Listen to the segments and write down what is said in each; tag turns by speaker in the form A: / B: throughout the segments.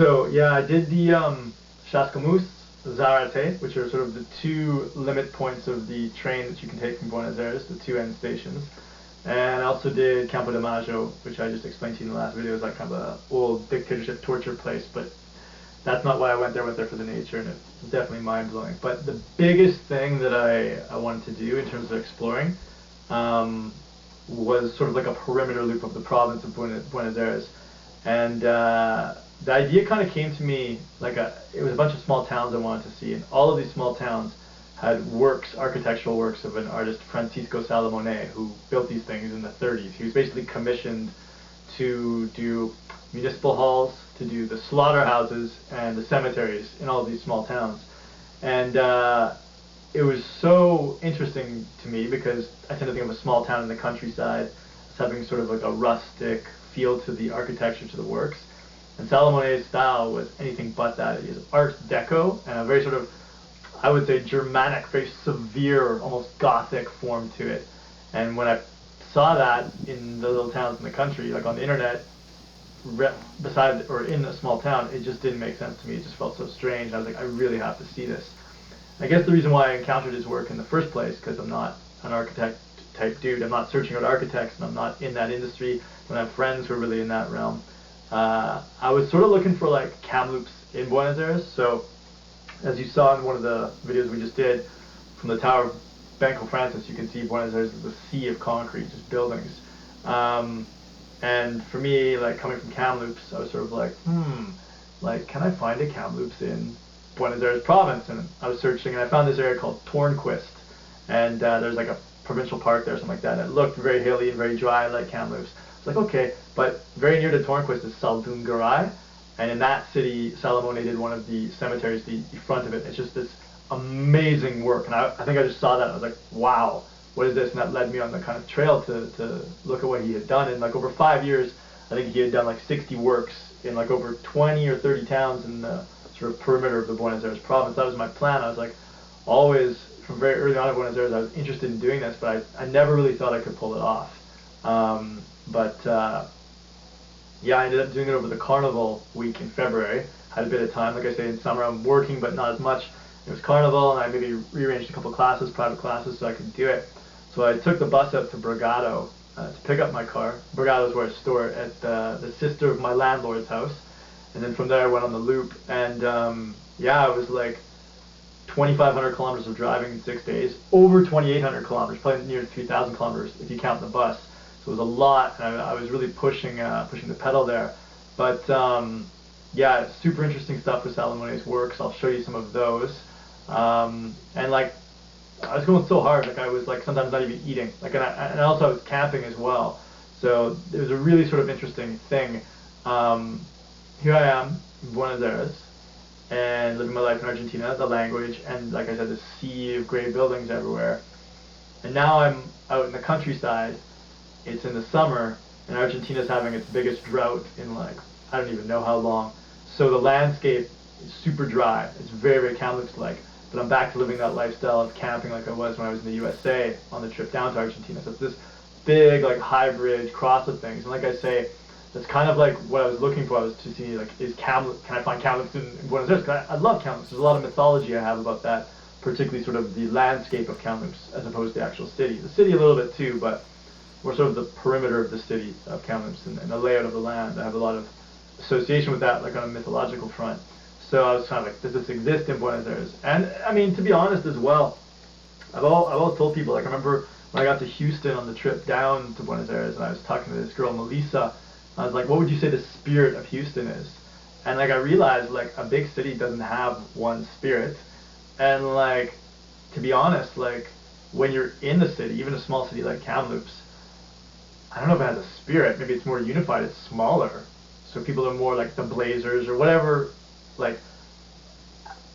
A: So yeah, I did the Chascomús, Zárate, which are sort of the two limit points of the train that you can take from Buenos Aires, the two end stations. And I also did Campo de Mayo, which I just explained to you in the last video. It's like kind of a old dictatorship torture place, but that's not why I went there. I went there for the nature, and it's definitely mind-blowing. But the biggest thing that I wanted to do in terms of exploring was sort of like a perimeter loop of the province of Buenos Aires. And the idea kind of came to me like it was a bunch of small towns I wanted to see, and all of these small towns had works, architectural works of an artist, Francisco Salamone, who built these things in the 30s. He was basically commissioned to do municipal halls, to do the slaughterhouses and the cemeteries in all of these small towns. And it was so interesting to me because I tend to think of a small town in the countryside as having sort of like a rustic feel to the architecture, to the works. And Salomone's style was anything but that. It was Art Deco and a very sort of, I would say, Germanic, very severe, almost Gothic form to it. And when I saw that in the little towns in the country, like on the internet, beside or in a small town, it just didn't make sense to me. It just felt so strange. I was like, I really have to see this. I guess the reason why I encountered his work in the first place, because I'm not an architect type dude, I'm not searching out architects, and I'm not in that industry, I don't have friends who are really in that realm. I was sort of looking for like Kamloops in Buenos Aires. So as you saw in one of the videos we just did, from the Tower of Banco Francis, you can see Buenos Aires is a sea of concrete, just buildings. And for me, like coming from Kamloops, I was sort of like, like, can I find a Kamloops in Buenos Aires province? And I was searching, and I found this area called Tornquist, and there's like a provincial park there or something like that, and it looked very hilly and very dry like Kamloops. I was like, okay, but very near to Tornquist is Saldungarai, and in that city, Salamone did one of the cemeteries, the front of it. It's just this amazing work, and I think I just saw that, and I was like, wow, what is this? And that led me on the kind of trail to look at what he had done. In like over 5 years, I think he had done like 60 works in like over 20 or 30 towns in the sort of perimeter of the Buenos Aires province. That was my plan. I was like, always, from very early on in Buenos Aires, I was interested in doing this, but I never really thought I could pull it off. Yeah, I ended up doing it over the Carnival week in February. Had a bit of time. Like I say, in summer I'm working, but not as much. It was Carnival, and I maybe rearranged a couple classes, private classes, so I could do it. So I took the bus up to Bragado to pick up my car. Bragado is where I store it, at the sister of my landlord's house. And then from there I went on the loop, and yeah, it was like 2,500 kilometers of driving in 6 days, over 2,800 kilometers, probably near 3,000 kilometers if you count the bus. So it was a lot, and I was really pushing the pedal there. But yeah, super interesting stuff with Salamone's works. I'll show you some of those. And like, I was going so hard, like I was like sometimes not even eating. Like, and also I was camping as well. So it was a really sort of interesting thing. Here I am in Buenos Aires, and living my life in Argentina, the language, and like I said, this sea of gray buildings everywhere. And now I'm out in the countryside. It's in the summer, and Argentina's having its biggest drought in like, I don't even know how long. So the landscape is super dry. It's very, very Kamloops-like. But I'm back to living that lifestyle of camping like I was when I was in the USA on the trip down to Argentina. So it's this big like hybrid cross of things. And like I say, that's kind of like what I was looking for. I was to see like, can I find Kamloops in Buenos Aires? Because I love Kamloops. There's a lot of mythology I have about that, particularly sort of the landscape of Kamloops as opposed to the actual city. The city a little bit too, but more sort of the perimeter of the city of Kamloops and the layout of the land. I have a lot of association with that, like on a mythological front. So I was kind of like, does this exist in Buenos Aires? And I mean, to be honest as well, I've always told people, like I remember when I got to Houston on the trip down to Buenos Aires, and I was talking to this girl, Melissa, I was like, what would you say the spirit of Houston is? And like I realized, like a big city doesn't have one spirit. And like, to be honest, like when you're in the city, even a small city like Kamloops, I don't know if it has a spirit. Maybe it's more unified. It's smaller, so people are more like the Blazers or whatever, like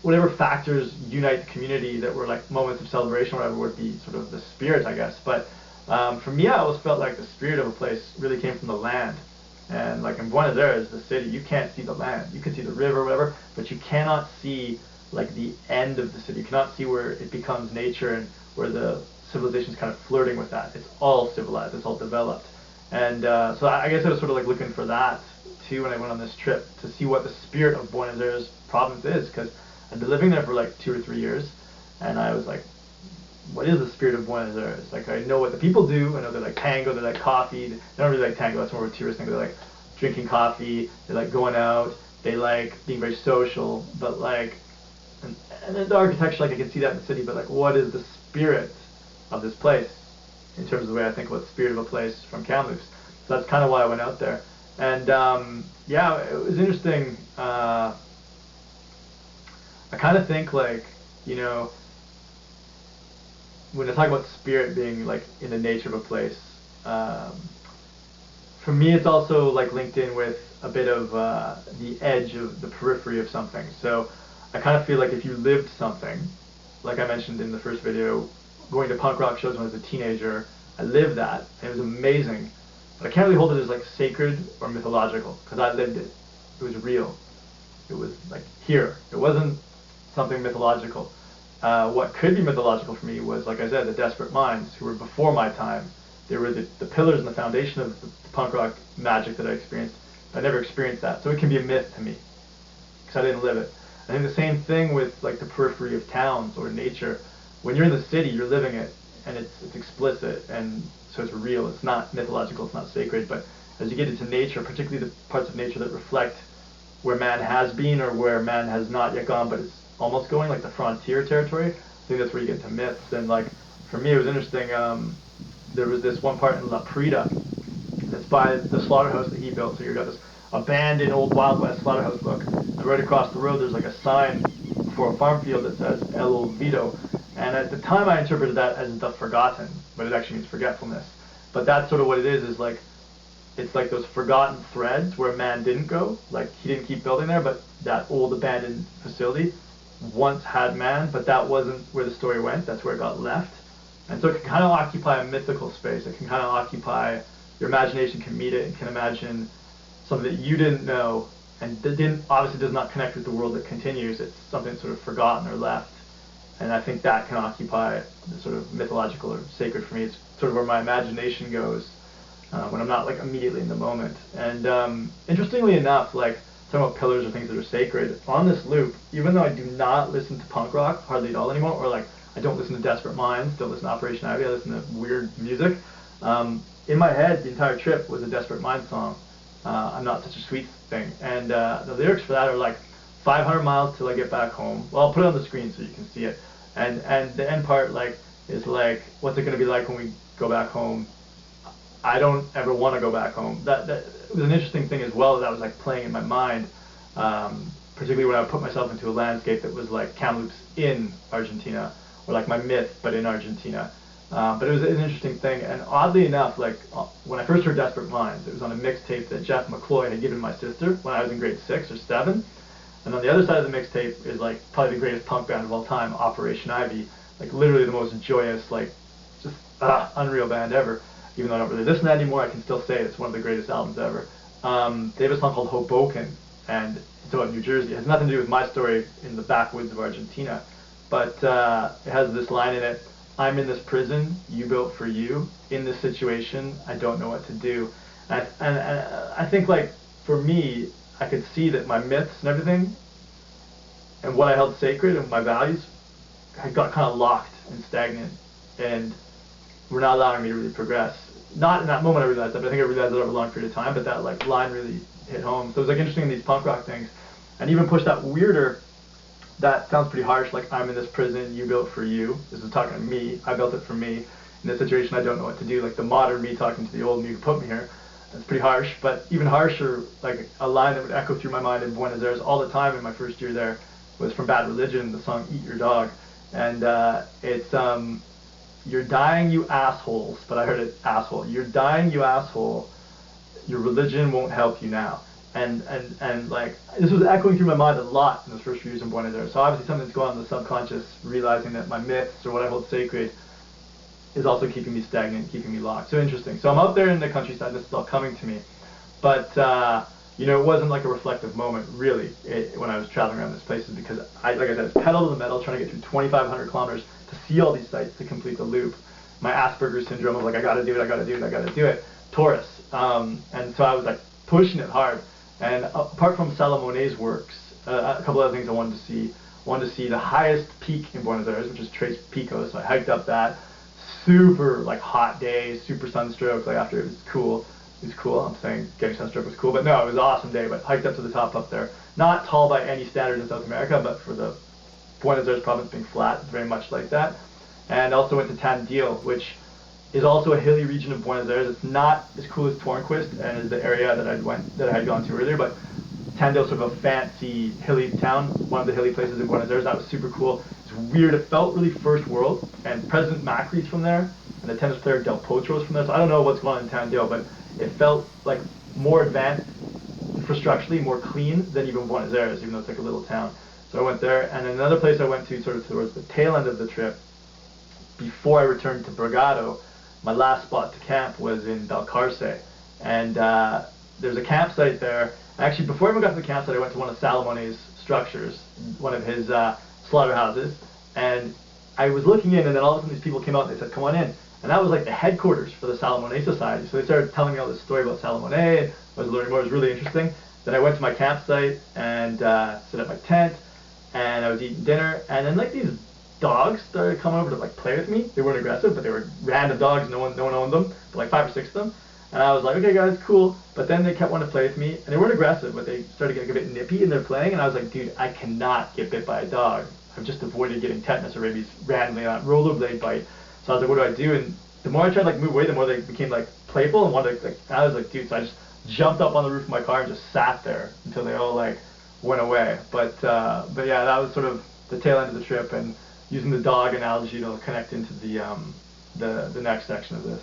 A: whatever factors unite the community that were like moments of celebration or whatever would be sort of the spirit, I guess. But for me, I always felt like the spirit of a place really came from the land. And like in Buenos Aires, the city, you can't see the land. You can see the river or whatever, but you cannot see like the end of the city. You cannot see where it becomes nature and where the civilization's kind of flirting with that. It's all civilized. It's all developed. And so I guess I was sort of like looking for that too when I went on this trip to see what the spirit of Buenos Aires province is, because I'd been living there for like 2 or 3 years, and I was like, what is the spirit of Buenos Aires? Like, I know what the people do. I know they like tango, they like coffee. They don't really like tango, that's more of a tourist thing. They like drinking coffee, they like going out, they like being very social, but like, and then the architecture, like I can see that in the city, but like, what is the spirit of this place in terms of the way I think about the spirit of a place from Kamloops? So that's kind of why I went out there. And yeah, it was interesting. I kind of think like, you know, when I talk about spirit being like in the nature of a place, for me it's also like linked in with a bit of the edge of the periphery of something. So I kind of feel like if you lived something, like I mentioned in the first video, going to punk rock shows when I was a teenager, I lived that, and it was amazing. But I can't really hold it as like sacred or mythological, because I lived it. It was real. It was like here. It wasn't something mythological. What could be mythological for me was, like I said, the Desperate Minds, who were before my time. They were the pillars and the foundation of the punk rock magic that I experienced. I never experienced that, so it can be a myth to me, because I didn't live it. I think the same thing with like the periphery of towns or nature. When you're in the city, you're living it, and it's explicit, and so it's real. It's not mythological, it's not sacred. But as you get into nature, particularly the parts of nature that reflect where man has been or where man has not yet gone, but it's almost going, like the frontier territory, I think that's where you get into myths. And like, for me, it was interesting. There was this one part in La Prida that's by the slaughterhouse that he built. So you've got this abandoned old Wild West slaughterhouse look. And right across the road, there's like a sign before a farm field that says El Olvido. And at the time, I interpreted that as the forgotten, but it actually means forgetfulness. But that's sort of what it is like, it's like those forgotten threads where man didn't go. Like, he didn't keep building there, but that old abandoned facility once had man, but that wasn't where the story went. That's where it got left. And so it can kind of occupy a mythical space. It can kind of occupy, your imagination can meet it and can imagine something that you didn't know and that obviously does not connect with the world that continues. It's something sort of forgotten or left. And I think that can occupy the sort of mythological or sacred for me. It's sort of where my imagination goes when I'm not like immediately in the moment. And interestingly enough, like talking about pillars or things that are sacred, on this loop, even though I do not listen to punk rock hardly at all anymore, or like I don't listen to Desperate Minds, don't listen to Operation Ivy, I listen to weird music. In my head, the entire trip was a Desperate Minds song. I'm Not Such a Sweet Thing. And the lyrics for that are like, 500 miles till I get back home. Well, I'll put it on the screen so you can see it. And the end part like is like, what's it going to be like when we go back home? I don't ever want to go back home. That was an interesting thing as well that was like playing in my mind, particularly when I would put myself into a landscape that was like Kamloops in Argentina, or like my myth but in Argentina. But it was an interesting thing, and oddly enough, like when I first heard Desperate Minds, it was on a mixtape that Jeff McCloy had given my sister when I was in grade 6 or 7. And on the other side of the mixtape is like probably the greatest punk band of all time, Operation Ivy. Like literally the most joyous, like just unreal band ever. Even though I don't really listen to that anymore, I can still say it's one of the greatest albums ever. They have a song called Hoboken, and it's about New Jersey. It has nothing to do with my story in the backwoods of Argentina, but it has this line in it: I'm in this prison you built for you. In this situation, I don't know what to do. And I think like for me, I could see that my myths and everything, and what I held sacred and my values, had got kind of locked and stagnant, and were not allowing me to really progress. Not in that moment I realized that, but I think I realized that over a long period of time, but that like line really hit home. So it was like interesting in these punk rock things, and even pushed that weirder, that sounds pretty harsh, like I'm in this prison you built for you. This is talking to me, I built it for me. In this situation I don't know what to do, like the modern me talking to the old me who put me here. It's pretty harsh, but even harsher, like a line that would echo through my mind in Buenos Aires all the time in my first year there was from Bad Religion, the song Eat Your Dog. And it's, you're dying you assholes, but I heard it asshole. You're dying you asshole, your religion won't help you now. And like, this was echoing through my mind a lot in those first few years in Buenos Aires. So obviously something's going on in the subconscious, realizing that my myths or what I hold sacred is also keeping me stagnant, keeping me locked. So interesting. So I'm out there in the countryside, this is all coming to me. But, you know, it wasn't like a reflective moment, really, when I was traveling around these places, because, like I said, it's pedal to the metal, trying to get through 2,500 kilometers to see all these sites to complete the loop. My Asperger's syndrome of like, I gotta do it, I gotta do it, I gotta do it. Taurus. And so I was like pushing it hard. And apart from Salamone's works, a couple other things I wanted to see. Wanted to see the highest peak in Buenos Aires, which is Tres Picos. So I hiked up that. Super like hot day, super sunstroke. Like after it was cool. It was cool. I'm saying getting sunstroke was cool, but no, it was an awesome day. But hiked up to the top up there. Not tall by any standard in South America, but for the Buenos Aires province being flat, it's very much like that. And also went to Tandil, which is also a hilly region of Buenos Aires. It's not as cool as Tornquist and is the area that I had gone to earlier, but Tandil, sort of a fancy hilly town, one of the hilly places in Buenos Aires. That was super cool. It's weird. It felt really first world. And President Macri's from there, and the tennis player Del Potro's from there. So I don't know what's going on in Tandil, but it felt like more advanced infrastructurally, more clean than even Buenos Aires, even though it's like a little town. So I went there. And then another place I went to sort of towards the tail end of the trip, before I returned to Bragado, my last spot to camp was in Balcarce. And there's a campsite there. Actually, before I even got to the campsite, I went to one of Salamone's structures, one of his slaughterhouses, and I was looking in, and then all of a sudden these people came out and they said, "Come on in." And that was like the headquarters for the Salamone Society. So they started telling me all this story about Salamone. I was learning more. It was really interesting. Then I went to my campsite and set up my tent, and I was eating dinner, and then like these dogs started coming over to like play with me. They weren't aggressive, but they were random dogs. No one owned them, but like 5 or 6 of them. And I was like, okay guys, cool. But then they kept wanting to play with me, and they weren't aggressive, but they started getting a bit nippy in their playing, and I was like, dude, I cannot get bit by a dog. I've just avoided getting tetanus or rabies randomly on a rollerblade bite. So I was like, what do I do? And the more I tried to like move away, the more they became like playful and wanted to, like, I was like, dude, so I just jumped up on the roof of my car and just sat there until they all like went away. But yeah, that was sort of the tail end of the trip, and using the dog analogy to connect into the next section of this.